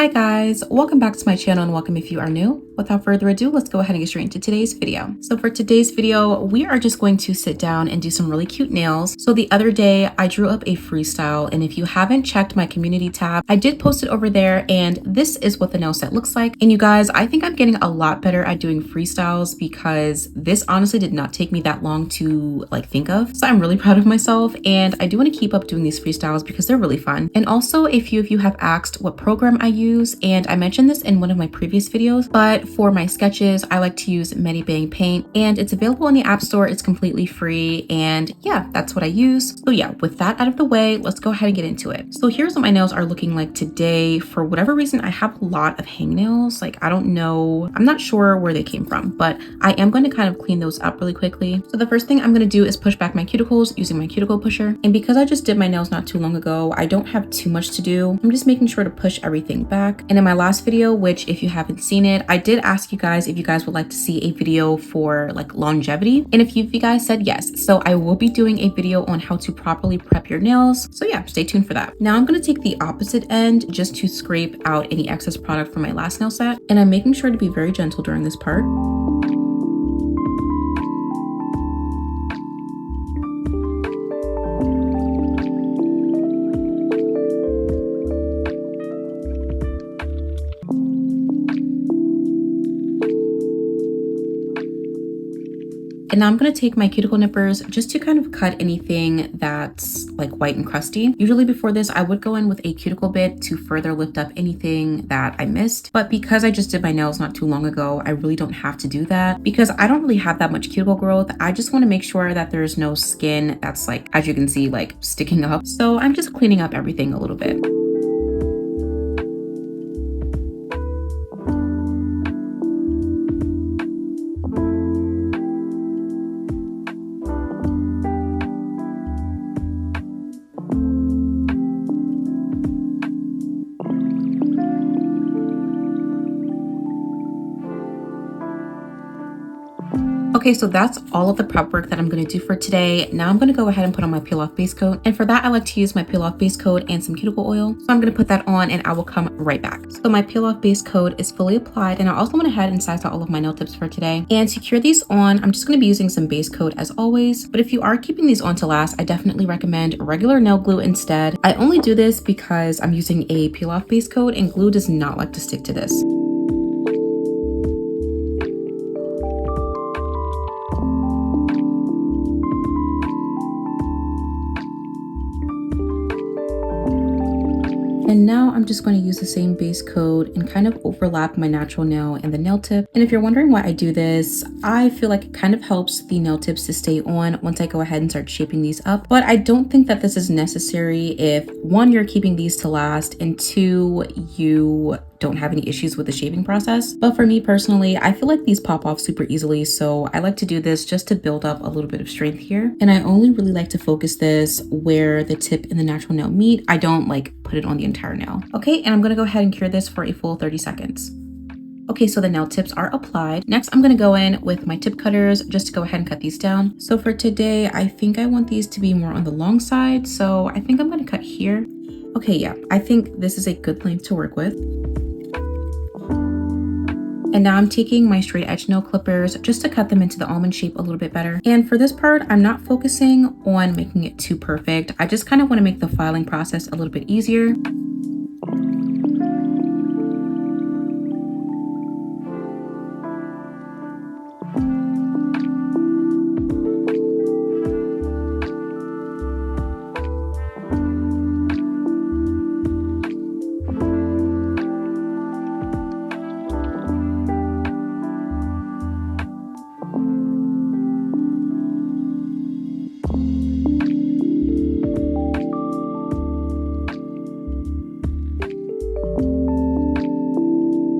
Hi guys, welcome back to my channel and welcome if you are new. Without further ado, let's go ahead and get straight into today's video. So for today's video, we are just going to sit down and do some really cute nails. So the other day I drew up a freestyle, and if you haven't checked my community tab, I did post it over there, and this is what the nail set looks like. And you guys, I think I'm getting a lot better at doing freestyles because this honestly did not take me that long to think of. So I'm really proud of myself, and I do want to keep up doing these freestyles because they're really fun. And also, a few of you have asked what program I use, and I mentioned this in one of my previous videos, but for my sketches, I like to use Bang Paint, and it's available in the App Store. It's completely free, and yeah, that's what I use. So yeah, with that out of the way, let's go ahead and get into it. So here's what my nails are looking like today. For whatever reason, I have a lot of hangnails. I don't know, I'm not sure where they came from, but I am going to kind of clean those up really quickly. So the first thing I'm going to do is push back my cuticles using my cuticle pusher. And because I just did my nails not too long ago, I don't have too much to do. I'm just making sure to push everything back. And in my last video, which if you haven't seen it, I did ask you guys if you guys would like to see a video for longevity. And a few of you guys said yes. So I will be doing a video on how to properly prep your nails. So yeah, stay tuned for that. Now I'm going to take the opposite end just to scrape out any excess product from my last nail set. And I'm making sure to be very gentle during this part. And now I'm going to take my cuticle nippers just to kind of cut anything that's white and crusty. Usually before this, I would go in with a cuticle bit to further lift up anything that I missed. But because I just did my nails not too long ago, I really don't have to do that because I don't really have that much cuticle growth. I just want to make sure that there's no skin that's as you can see, sticking up. So I'm just cleaning up everything a little bit. Okay, so that's all of the prep work that I'm going to do for today. Now I'm going to go ahead and put on my peel off base coat. And for that, I like to use my peel off base coat and some cuticle oil. So I'm going to put that on and I will come right back. So my peel off base coat is fully applied, and I also went ahead and sized out all of my nail tips for today. And to cure these on, I'm just going to be using some base coat as always. But if you are keeping these on to last, I definitely recommend regular nail glue instead. I only do this because I'm using a peel off base coat and glue does not like to stick to this. And now I'm just going to use the same base coat and kind of overlap my natural nail and the nail tip. And if you're wondering why I do this, I feel like it kind of helps the nail tips to stay on once I go ahead and start shaping these up. But I don't think that this is necessary if one, you're keeping these to last, and two, you don't have any issues with the shaping process. But for me personally, I feel like these pop off super easily, so I like to do this just to build up a little bit of strength here. And I only really like to focus this where the tip and the natural nail meet. I don't put it on the entire nail. Okay, and I'm gonna go ahead and cure this for a full 30 seconds. Okay, so the nail tips are applied. Next, I'm gonna go in with my tip cutters just to go ahead and cut these down. So for today, I think I want these to be more on the long side, so I think I'm gonna cut here. Okay, yeah, I think this is a good length to work with. And now I'm taking my straight edge nail clippers just to cut them into the almond shape a little bit better. And for this part, I'm not focusing on making it too perfect. I just kind of want to make the filing process a little bit easier.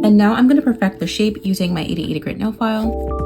And now I'm going to perfect the shape using my 8080 grit nail file.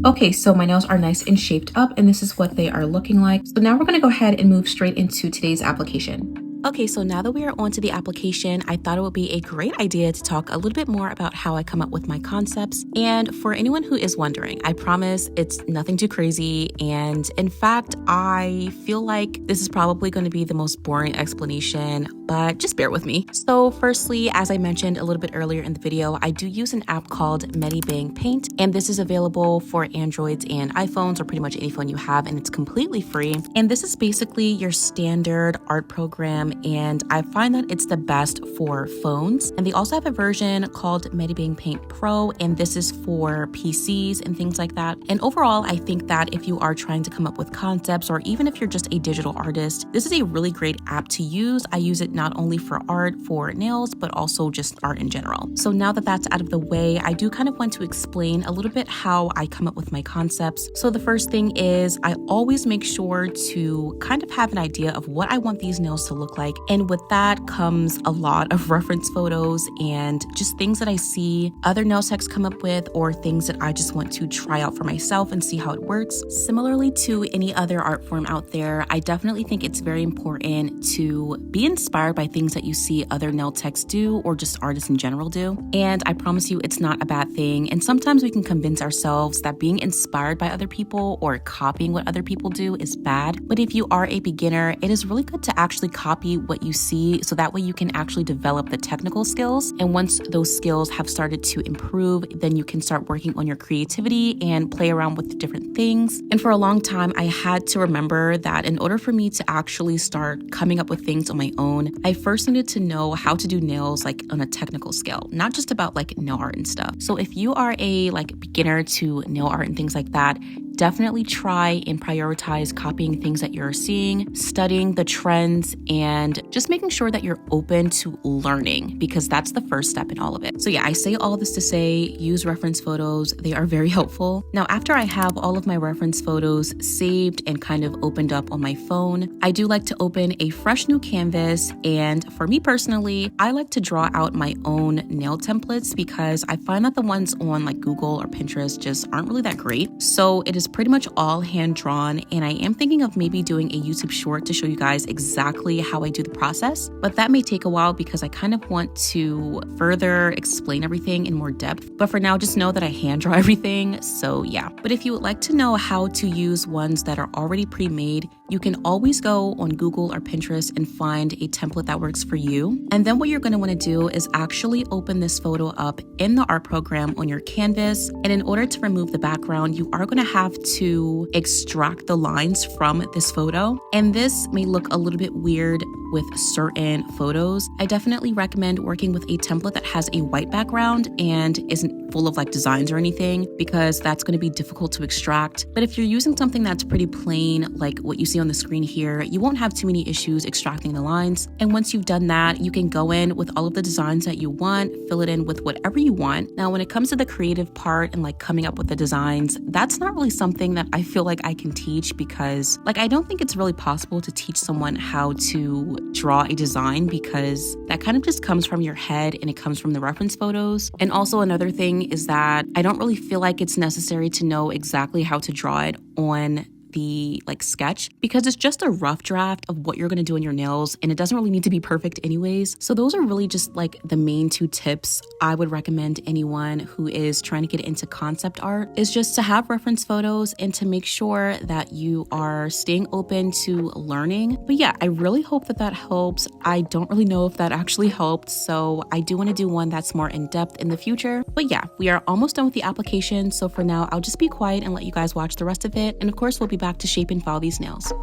Okay, so my nails are nice and shaped up, and this is what they are looking like. So now we're gonna go ahead and move straight into today's application. Okay, so now that we are onto the application, I thought it would be a great idea to talk a little bit more about how I come up with my concepts. And for anyone who is wondering, I promise it's nothing too crazy. And in fact, I feel like this is probably going to be the most boring explanation, but just bear with me. So firstly, as I mentioned a little bit earlier in the video, I do use an app called MelodySusie Paint, and this is available for Androids and iPhones, or pretty much any phone you have, and it's completely free. And this is basically your standard art program, and I find that it's the best for phones. And they also have a version called MelodySusie Paint Pro, and this is for PCs and things like that. And overall, I think that if you are trying to come up with concepts, or even if you're just a digital artist, this is a really great app to use. I use it not only for art, for nails, but also just art in general. So now that that's out of the way, I do kind of want to explain a little bit how I come up with my concepts. So the first thing is I always make sure to kind of have an idea of what I want these nails to look like. And with that comes a lot of reference photos and just things that I see other nail techs come up with, or things that I just want to try out for myself and see how it works. Similarly to any other art form out there, I definitely think it's very important to be inspired by things that you see other nail techs do, or just artists in general do. And I promise you, it's not a bad thing. And sometimes we can convince ourselves that being inspired by other people or copying what other people do is bad. But if you are a beginner, it is really good to actually copy what you see, so that way you can actually develop the technical skills. And once those skills have started to improve, then you can start working on your creativity and play around with different things. And for a long time, I had to remember that in order for me to actually start coming up with things on my own, I first needed to know how to do nails like on a technical scale, not just about like nail art and stuff. So if you are a beginner to nail art and things like that, definitely try and prioritize copying things that you're seeing, studying the trends, and just making sure that you're open to learning, because that's the first step in all of it. So yeah, I say all this to say, use reference photos. They are very helpful. Now, after I have all of my reference photos saved and kind of opened up on my phone, I do like to open a fresh new canvas. And for me personally, I like to draw out my own nail templates, because I find that the ones on Google or Pinterest just aren't really that great. So it is pretty much all hand drawn, and I am thinking of maybe doing a YouTube short to show you guys exactly how I do the process, but that may take a while because I kind of want to further explain everything in more depth. But for now, just know that I hand draw everything, so yeah. But if you would like to know how to use ones that are already pre-made, you can always go on Google or Pinterest and find a template that works for you. And then what you're going to want to do is actually open this photo up in the art program on your canvas. And in order to remove the background, you are going to have to extract the lines from this photo. And this may look a little bit weird with certain photos. I definitely recommend working with a template that has a white background and isn't full of designs or anything, because that's going to be difficult to extract. But if you're using something that's pretty plain, like what you see on the screen here, you won't have too many issues extracting the lines. And once you've done that, you can go in with all of the designs that you want, fill it in with whatever you want. Now, when it comes to the creative part and coming up with the designs, that's not really something that I feel like I can teach, because I don't think it's really possible to teach someone how to draw a design, because that kind of just comes from your head and it comes from the reference photos. And also another thing is that I don't really feel like it's necessary to know exactly how to draw it on the sketch, because it's just a rough draft of what you're going to do on your nails, and it doesn't really need to be perfect anyways. So those are really just the main two tips I would recommend anyone who is trying to get into concept art, is just to have reference photos and to make sure that you are staying open to learning. But yeah, I really hope that that helps. I don't really know if that actually helped, so I do want to do one that's more in depth in the future. But yeah, we are almost done with the application, so for now I'll just be quiet and let you guys watch the rest of it, and of course we'll be back to shape and file these nails.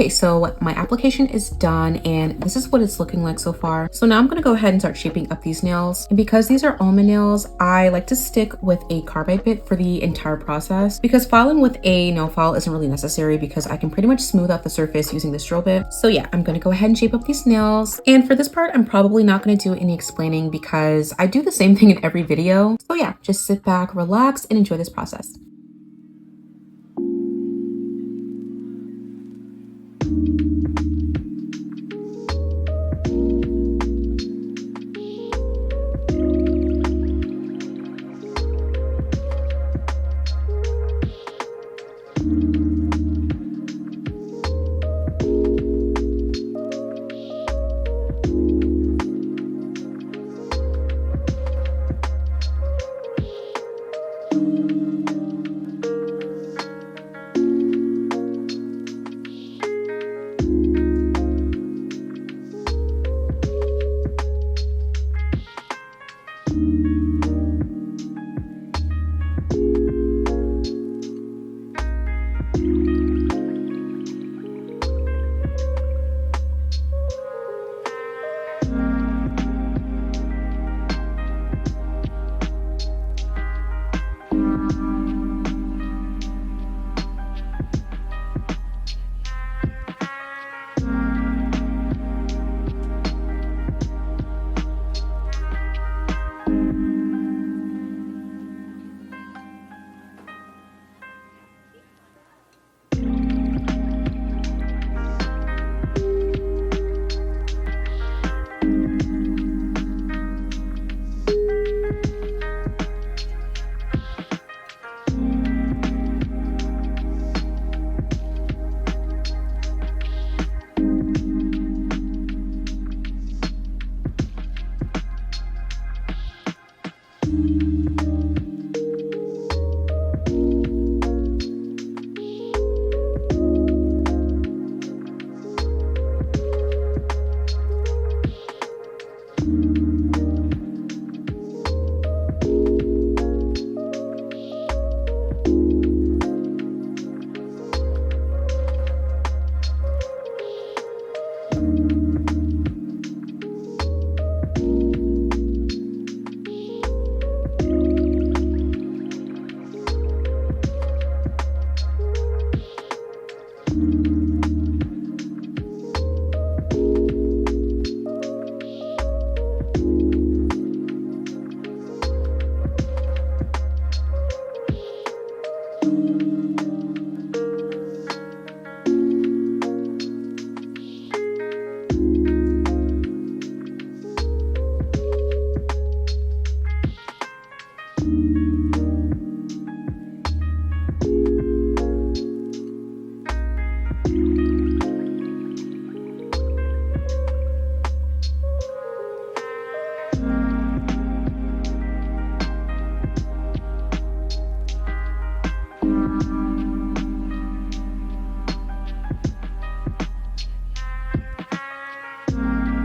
Okay, so my application is done and this is what it's looking like so far. So now I'm gonna go ahead and start shaping up these nails. And because these are almond nails, I like to stick with a carbide bit for the entire process because filing with a nail file isn't really necessary because I can pretty much smooth out the surface using this drill bit. So yeah, I'm gonna go ahead and shape up these nails. And for this part, I'm probably not gonna do any explaining because I do the same thing in every video. So yeah, just sit back, relax, and enjoy this process.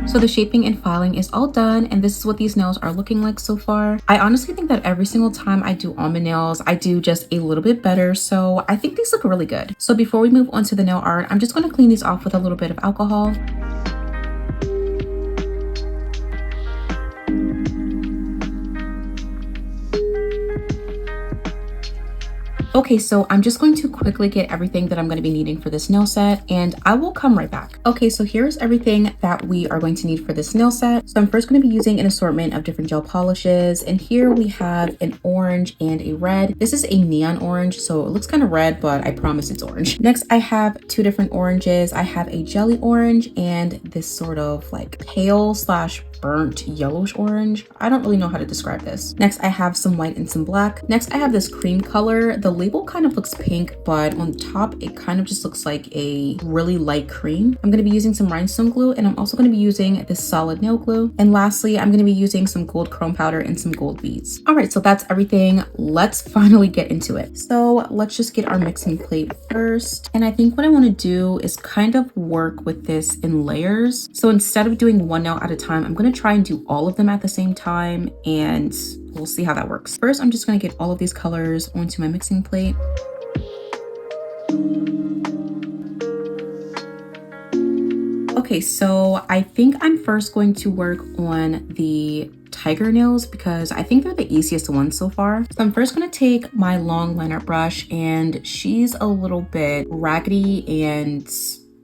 So the shaping and filing is all done, and this is what these nails are looking like so far. I honestly think that every single time I do almond nails, I do just a little bit better, so I think these look really good. So before we move on to the nail art, I'm just going to clean these off with a little bit of alcohol. Okay, so I'm just going to quickly get everything that I'm going to be needing for this nail set, and I will come right back. Okay, so here's everything that we are going to need for this nail set. So I'm first going to be using an assortment of different gel polishes, and here we have an orange and a red. This is a neon orange, so it looks kind of red, but I promise it's orange. Next, I have two different oranges. I have a jelly orange and this sort of like pale slash burnt yellowish orange. I don't really know how to describe this. Next, I have some white and some black. Next, I have this cream color. The label kind of looks pink, but on top, it kind of just looks like a really light cream. I'm going to be using some rhinestone glue, and I'm also going to be using this solid nail glue. And lastly, I'm going to be using some gold chrome powder and some gold beads. All right, so that's everything. Let's finally get into it. So let's just get our mixing plate first. And I think what I want to do is kind of work with this in layers. So instead of doing one nail at a time, I'm going to try and do all of them at the same time, and we'll see how that works. First, I'm just going to get all of these colors onto my mixing plate. Okay, so I think I'm first going to work on the tiger nails because I think they're the easiest ones so far. So I'm first going to take my long liner brush, and she's a little bit raggedy and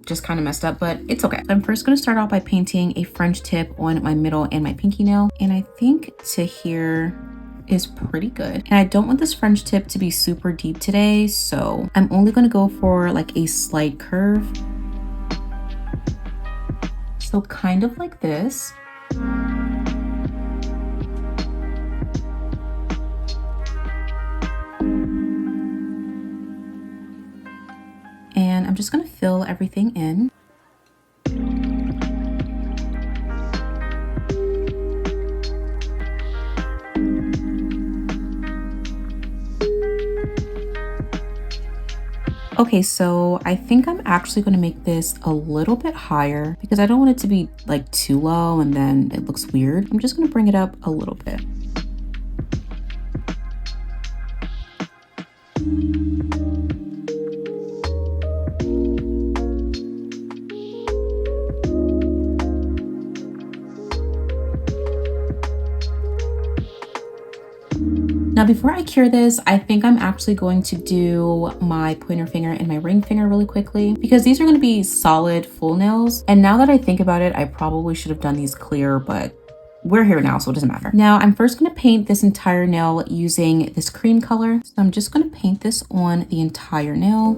just kind of messed up, but it's okay. I'm first going to start out by painting a French tip on my middle and my pinky nail, and I think to here is pretty good. And I don't want this French tip to be super deep today, so I'm only going to go for like a slight curve. So kind of like this. And I'm just going to fill everything in. Okay, so I think I'm actually going to make this a little bit higher because I don't want it to be like too low and then it looks weird. I'm just going to bring it up a little bit. Now, before I cure this, I think I'm actually going to do my pointer finger and my ring finger really quickly because these are going to be solid full nails. And now that I think about it, I probably should have done these clear, but we're here now, so it doesn't matter. Now, I'm first going to paint this entire nail using this cream color. So I'm just going to paint this on the entire nail.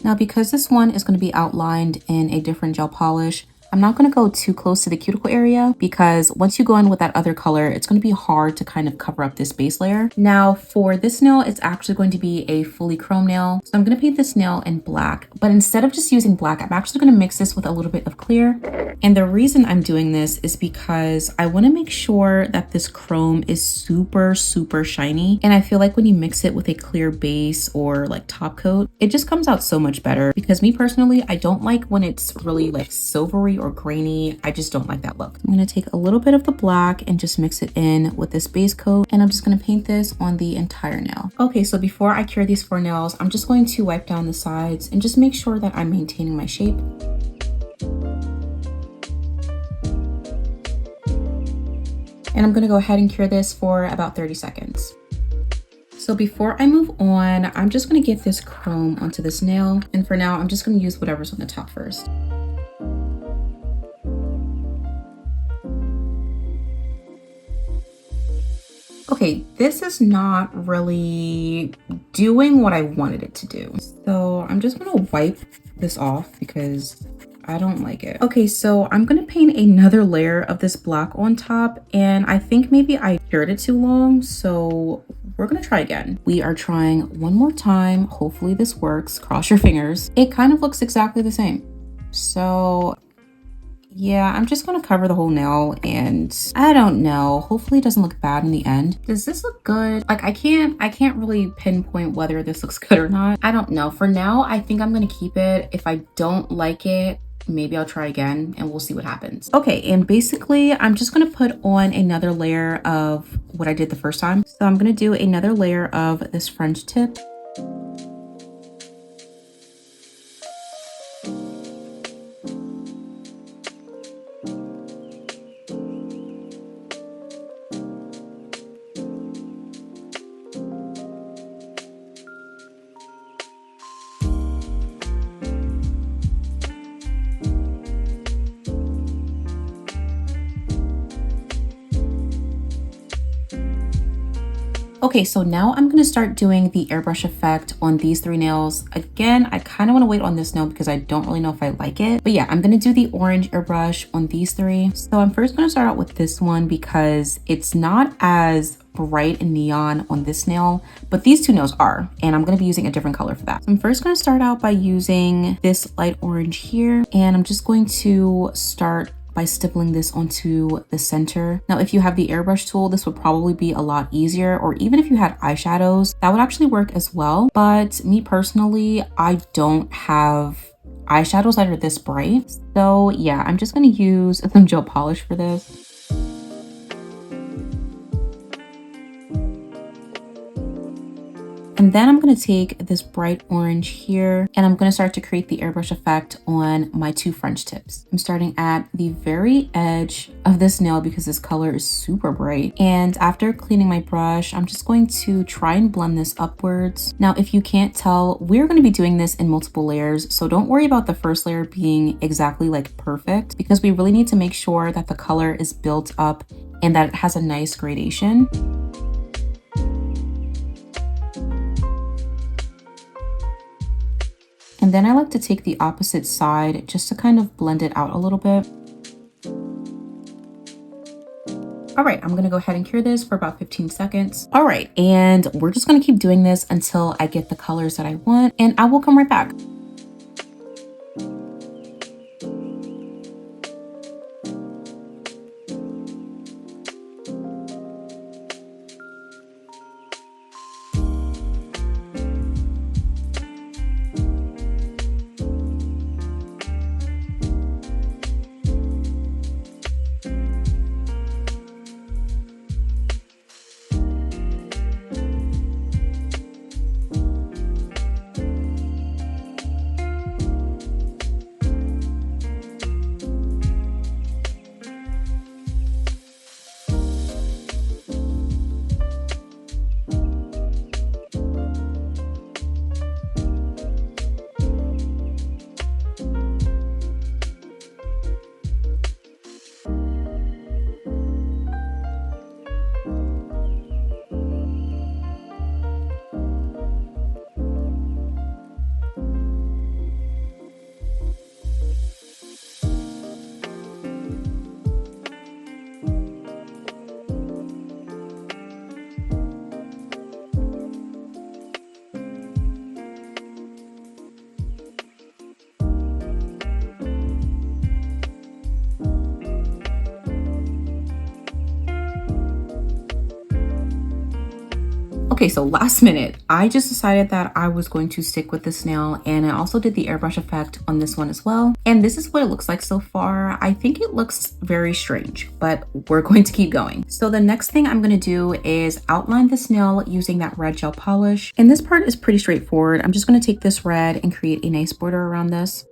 Now, because this one is going to be outlined in a different gel polish, I'm not going to go too close to the cuticle area because once you go in with that other color, it's going to be hard to kind of cover up this base layer. Now for this nail, it's actually going to be a fully chrome nail. So I'm going to paint this nail in black, but instead of just using black, I'm actually going to mix this with a little bit of clear. And the reason I'm doing this is because I want to make sure that this chrome is super, super shiny. And I feel like when you mix it with a clear base or like top coat, it just comes out so much better because me personally, I don't like when it's really like silvery or grainy. I just don't like that look. I'm going to take a little bit of the black and just mix it in with this base coat, and I'm just going to paint this on the entire nail. Okay, so before I cure these 4 nails, I'm just going to wipe down the sides and just make sure that I'm maintaining my shape. And I'm going to go ahead and cure this for about 30 seconds. So before I move on, I'm just going to get this chrome onto this nail, and for now I'm just going to use whatever's on the top first. Okay, this is not really doing what I wanted it to do. So I'm just gonna wipe this off because I don't like it. Okay, so I'm gonna paint another layer of this black on top, and I think maybe I cured it too long, so we're gonna try again. We are trying one more time. Hopefully this works. Cross your fingers. It kind of looks exactly the same. So yeah, I'm just gonna cover the whole nail, and I don't know, hopefully it doesn't look bad in the end. Does this look good? Like I can't really pinpoint whether this looks good or not. I don't know. For now, I think I'm gonna keep it. If I don't like it, maybe I'll try again and we'll see what happens. Okay, and basically I'm just gonna put on another layer of what I did the first time. So I'm gonna do another layer of this French tip. Okay, so now I'm gonna start doing the airbrush effect on these 3 nails. Again, I kind of want to wait on this nail because I don't really know if I like it. But yeah, I'm gonna do the orange airbrush on these 3. So I'm first gonna start out with this one because it's not as bright and neon on this nail, but these 2 nails are, and I'm gonna be using a different color for that. So I'm first gonna start out by using this light orange here, and I'm just going to start by stippling this onto the center. Now, if you have the airbrush tool, this would probably be a lot easier, or even if you had eyeshadows, that would actually work as well. But me personally, I don't have eyeshadows that are this bright. So yeah, I'm just gonna use some gel polish for this. And And then I'm going to take this bright orange here and I'm going to start to create the airbrush effect on my 2 French tips. I'm starting at the very edge of this nail because this color is super bright. And after cleaning my brush, I'm just going to try and blend this upwards. Now, if you can't tell, we're going to be doing this in multiple layers. So don't worry about the first layer being exactly like perfect, because we really need to make sure that the color is built up and that it has a nice gradation. And then I like to take the opposite side just to kind of blend it out a little bit. All right, I'm gonna go ahead and cure this for about 15 seconds. All right, and we're just gonna keep doing this until I get the colors that I want, and I will come right back. Okay, so last minute, I just decided that I was going to stick with this nail, and I also did the airbrush effect on this one as well. And this is what it looks like so far. I think it looks very strange, but we're going to keep going. So the next thing I'm gonna do is outline this nail using that red gel polish. And this part is pretty straightforward. I'm just gonna take this red and create a nice border around this.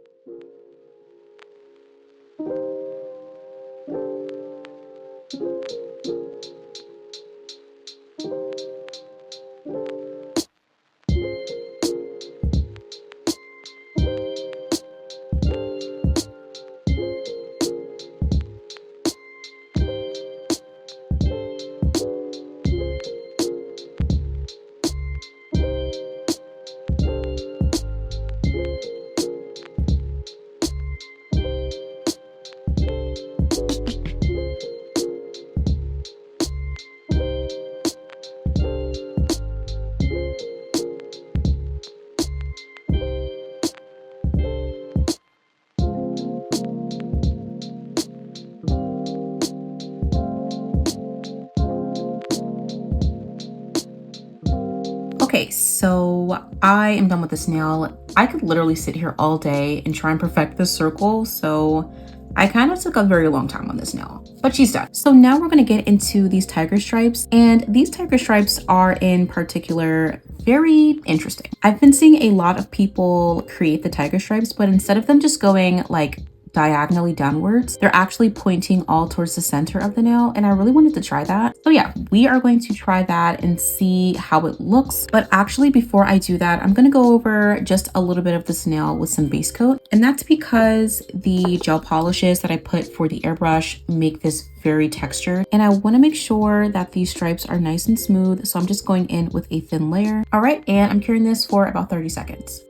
Okay, so I am done with this nail. I could literally sit here all day and try and perfect this circle, so I kind of took a very long time on this nail, but she's done. So now we're gonna get into these tiger stripes, and these tiger stripes are in particular very interesting. I've been seeing a lot of people create the tiger stripes, but instead of them just going like diagonally downwards, they're actually pointing all towards the center of the nail, and I really wanted to try that. So yeah, we are going to try that and see how it looks. But actually, before I do that, I'm gonna go over just a little bit of this nail with some base coat, and that's because the gel polishes that I put for the airbrush make this very textured, and I want to make sure that these stripes are nice and smooth, so I'm just going in with a thin layer. All right, and I'm curing this for about 30 seconds.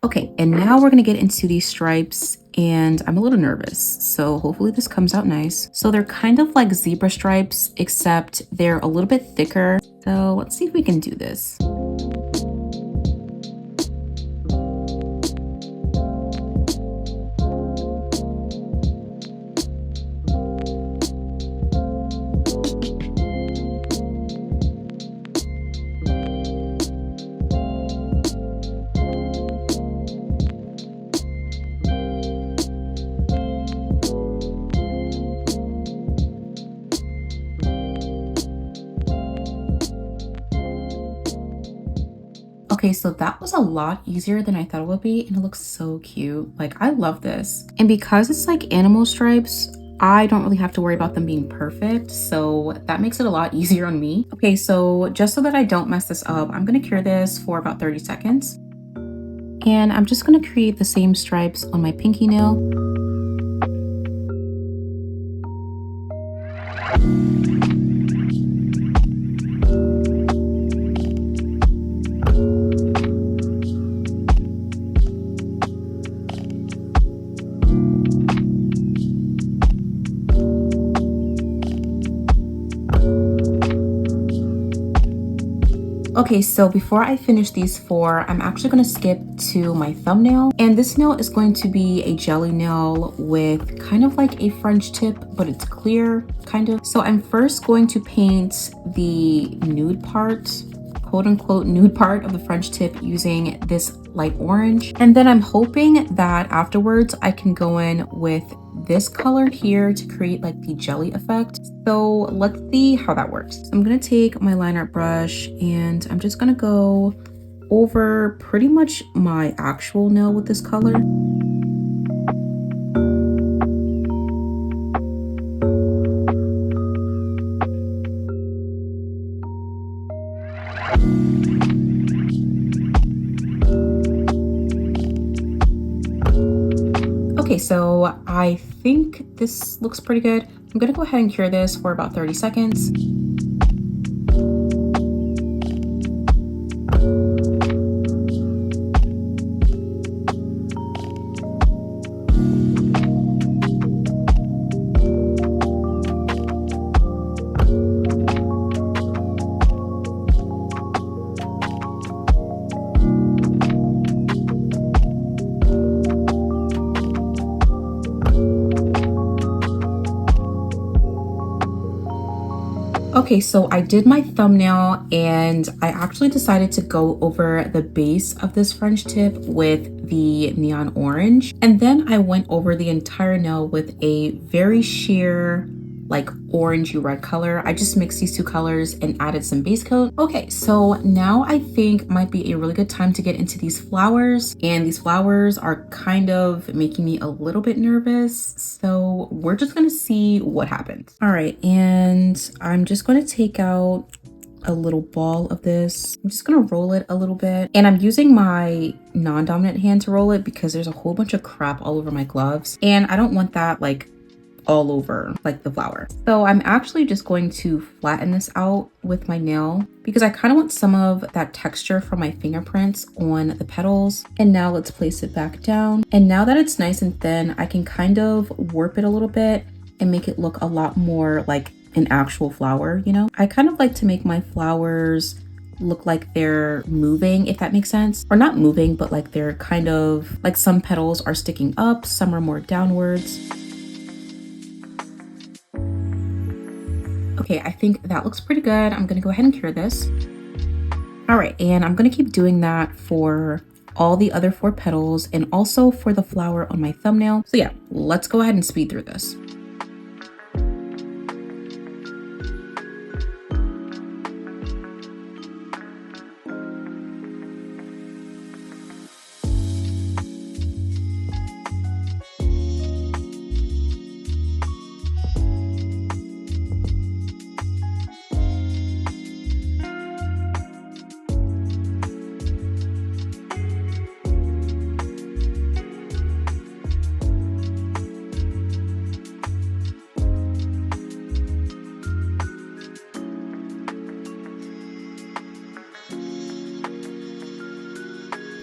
Okay, and now we're gonna get into these stripes, and I'm a little nervous, so hopefully this comes out nice. So they're kind of like zebra stripes, except they're a little bit thicker. So let's see if we can do this. Okay, so that was a lot easier than I thought it would be, and it looks so cute. Like, I love this. And because it's like animal stripes, I don't really have to worry about them being perfect, so that makes it a lot easier on me. Okay, so just so that I don't mess this up, I'm gonna cure this for about 30 seconds. And I'm just gonna create the same stripes on my pinky nail. Okay, so before I finish these four, I'm actually going to skip to my thumbnail. And this nail is going to be a jelly nail with kind of like a French tip, but it's clear, kind of. So I'm first going to paint the nude part, quote unquote nude part of the French tip using this light orange. And then I'm hoping that afterwards I can go in with this color here to create like the jelly effect. So let's see how that works. So I'm gonna take my line art brush and I'm just gonna go over pretty much my actual nail with this color. Okay, so I think this looks pretty good. I'm gonna go ahead and cure this for about 30 seconds. Okay, so I did my thumbnail and I actually decided to go over the base of this French tip with the neon orange. And then I went over the entire nail with a very sheer, like orangey red color. I just mixed these two colors and added some base coat. Okay, so now I think might be a really good time to get into these flowers. And these flowers are kind of making me a little bit nervous. So we're just gonna see what happens. All right, and I'm just gonna take out a little ball of this. I'm just gonna roll it a little bit. And I'm using my non-dominant hand to roll it because there's a whole bunch of crap all over my gloves. And I don't want that like all over like the flower. So I'm actually just going to flatten this out with my nail because I kind of want some of that texture from my fingerprints on the petals. And now let's place it back down. And now that it's nice and thin, I can kind of warp it a little bit and make it look a lot more like an actual flower, you know? I kind of like to make my flowers look like they're moving, if that makes sense. Or not moving, but like they're kind of like some petals are sticking up, some are more downwards. Okay, I think that looks pretty good. I'm gonna go ahead and cure this. All right, and I'm gonna keep doing that for all the other four petals and also for the flower on my thumbnail. So yeah, let's go ahead and speed through this.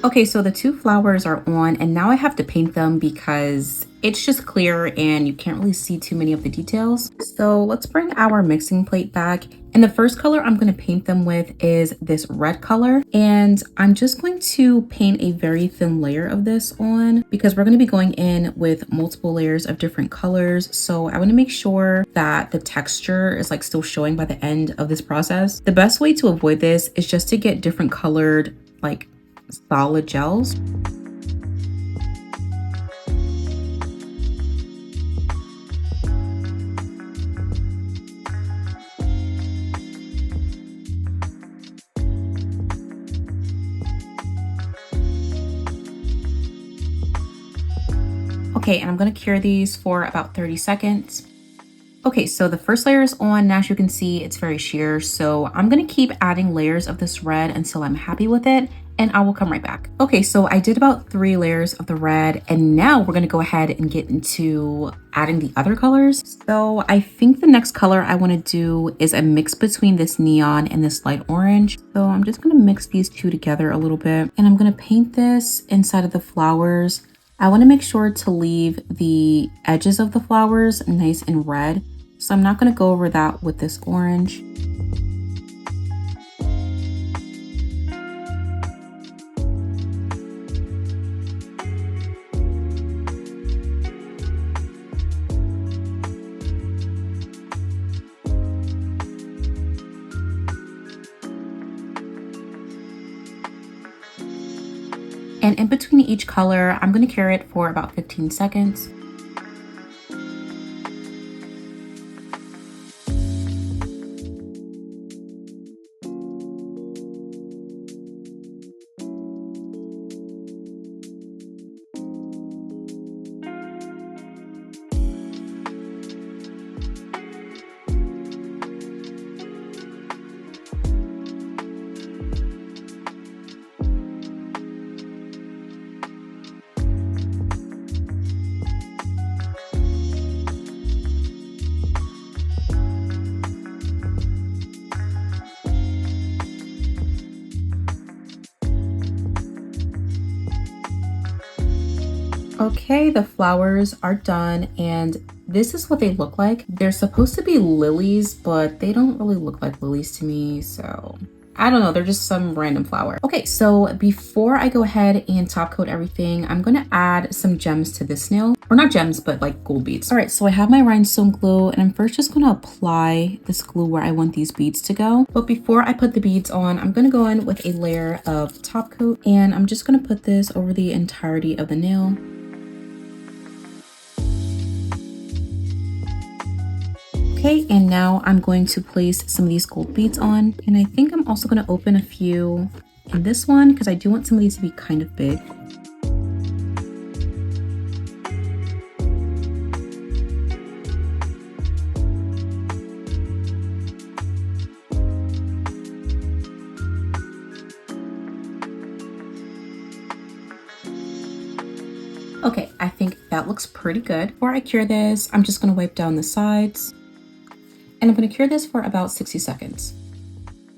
Okay, so the two flowers are on and now I have to paint them because it's just clear and you can't really see too many of the details. So let's bring our mixing plate back. And the first color I'm going to paint them with is this red color. And I'm just going to paint a very thin layer of this on because we're going to be going in with multiple layers of different colors. So I want to make sure that the texture is like still showing by the end of this process. The best way to avoid this is just to get different colored like solid gels. Okay, and I'm gonna cure these for about 30 seconds. Okay, so the first layer is on. Now, as you can see, it's very sheer. So I'm gonna keep adding layers of this red until I'm happy with it, and I will come right back. Okay, so I did about 3 layers of the red, and now we're gonna go ahead and get into adding the other colors. So I think the next color I wanna do is a mix between this neon and this light orange. So I'm just gonna mix these two together a little bit, and I'm gonna paint this inside of the flowers. I wanna make sure to leave the edges of the flowers nice and red. So I'm not going to go over that with this orange. And in between each color, I'm going to cure it for about 15 seconds. Okay, the flowers are done, and this is what they look like. They're supposed to be lilies, but they don't really look like lilies to me, so I don't know, they're just some random flower. Okay, so before I go ahead and top coat everything, I'm gonna add some gems to this nail. Or not gems, but like gold beads. All right, so I have my rhinestone glue, and I'm first just gonna apply this glue where I want these beads to go. But before I put the beads on, I'm gonna go in with a layer of top coat, and I'm just gonna put this over the entirety of the nail. Okay, and now I'm going to place some of these gold beads on, and I think I'm also going to open a few in this one because I do want some of these to be kind of big. Okay, I think that looks pretty good. Before I cure this, I'm just going to wipe down the sides. And I'm going to cure this for about 60 seconds.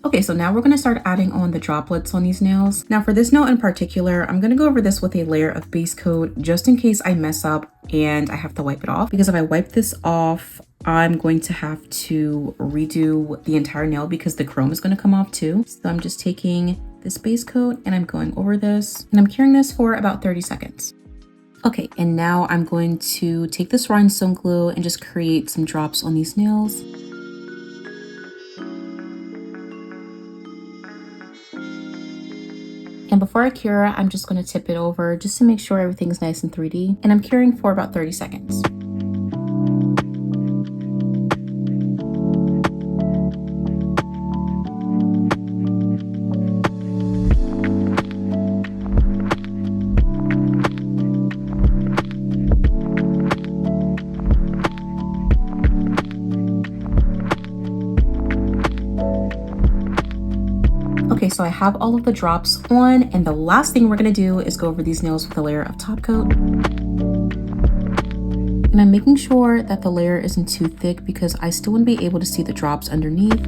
Okay, so now we're going to start adding on the droplets on these nails. Now for this nail in particular, I'm going to go over this with a layer of base coat just in case I mess up and I have to wipe it off. Because if I wipe this off, I'm going to have to redo the entire nail because the chrome is going to come off too. So I'm just taking this base coat and I'm going over this, and I'm curing this for about 30 seconds. Okay, and now I'm going to take this rhinestone glue and just create some drops on these nails. And before I cure, I'm just going to tip it over just to make sure everything's nice and 3D. And I'm curing for about 30 seconds. Okay, so I have all of the drops on, and the last thing we're gonna do is go over these nails with a layer of top coat. And I'm making sure that the layer isn't too thick because I still want to be able to see the drops underneath.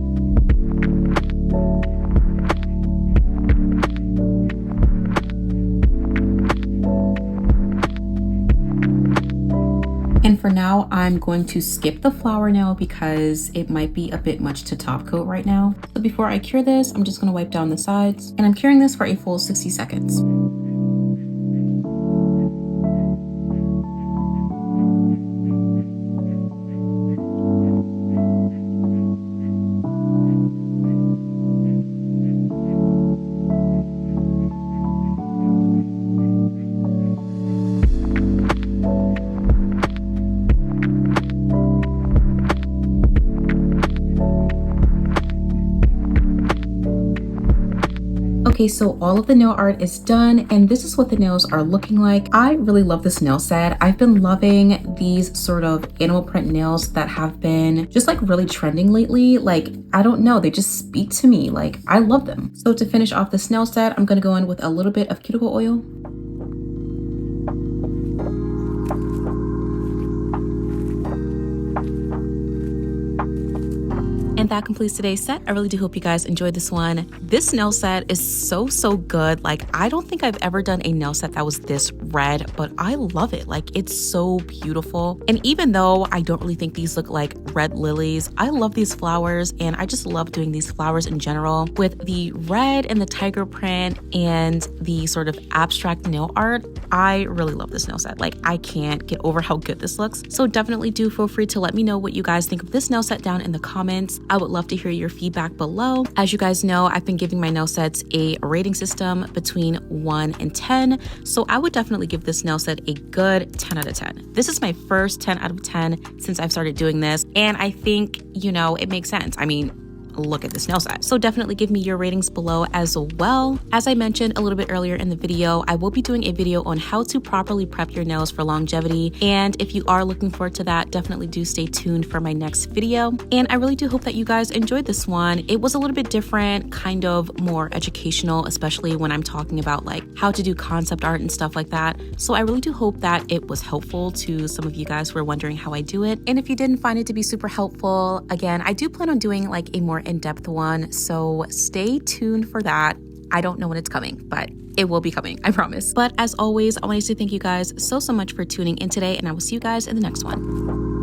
And for now, I'm going to skip the flower nail because it might be a bit much to top coat right now. So before I cure this, I'm just going to wipe down the sides, and I'm curing this for a full 60 seconds. Okay, so all of the nail art is done, and this is what the nails are looking like. I really love this nail set. I've been loving these sort of animal print nails that have been just like really trending lately. Like, I don't know, they just speak to me. Like, I love them. So to finish off this nail set, I'm gonna go in with a little bit of cuticle oil. And that completes today's set. I really do hope you guys enjoyed this one. This nail set is so good. Like, I don't think I've ever done a nail set that was this red, but I love it. Like, it's so beautiful. And even though I don't really think these look like red lilies, I love these flowers, and I just love doing these flowers in general. With the red and the tiger print and the sort of abstract nail art, I really love this nail set. Like, I can't get over how good this looks. So definitely do feel free to let me know what you guys think of this nail set down in the comments. I would love to hear your feedback below. As you guys know, I've been giving my nail sets a rating system between 1 and 10. So I would definitely give this nail set a good 10 out of 10. This is my first 10 out of 10 since I've started doing this. And I think, you know, it makes sense. I mean, look at this nail set. So definitely give me your ratings below as well. As I mentioned a little bit earlier in the video, I will be doing a video on how to properly prep your nails for longevity. And if you are looking forward to that, definitely do stay tuned for my next video. And I really do hope that you guys enjoyed this one. It was a little bit different, kind of more educational, especially when I'm talking about like how to do concept art and stuff like that. So I really do hope that it was helpful to some of you guys who are wondering how I do it. And if you didn't find it to be super helpful, again, I do plan on doing like a more in-depth one, so stay tuned for that. I don't know when it's coming, but it will be coming, I promise. But as always, I want to say thank you guys so much for tuning in today, and I will see you guys in the next one.